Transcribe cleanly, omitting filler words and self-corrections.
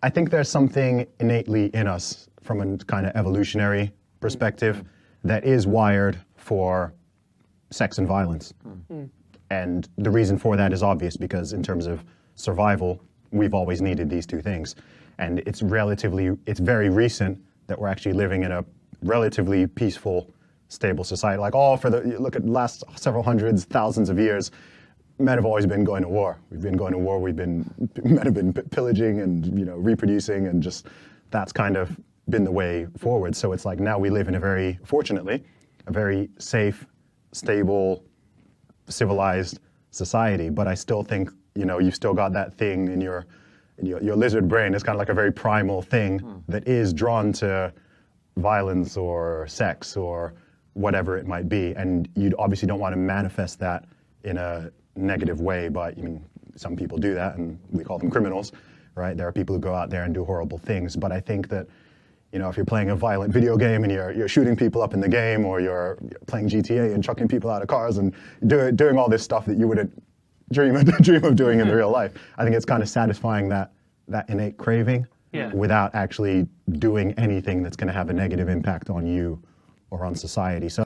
I think there's something innately in us from a kind of evolutionary perspective that is wired for sex and violence. And the reason for that is obvious because in terms of survival, we've always needed these two things. And it's very recent that we're actually living in a relatively peaceful, stable society. Like look at the last several hundreds, thousands of years, men have always been going to war. We've been going to war, men have been pillaging and reproducing, and just that's kind of been the way forward. So it's like now we live in fortunately, a very safe, stable, civilized society. But I still think, you've still got that thing in your lizard brain. It's kind of like a very primal thing that is drawn to violence or sex or whatever it might be. And you obviously don't want to manifest that in a negative way, but some people do that, and we call them criminals, right? There are people who go out there and do horrible things. But I think that, if you're playing a violent video game and you're shooting people up in the game, or you're playing GTA and chucking people out of cars and doing all this stuff that you wouldn't dream of doing in the real life, I think it's kind of satisfying that innate craving without actually doing anything that's going to have a negative impact on you or on society. So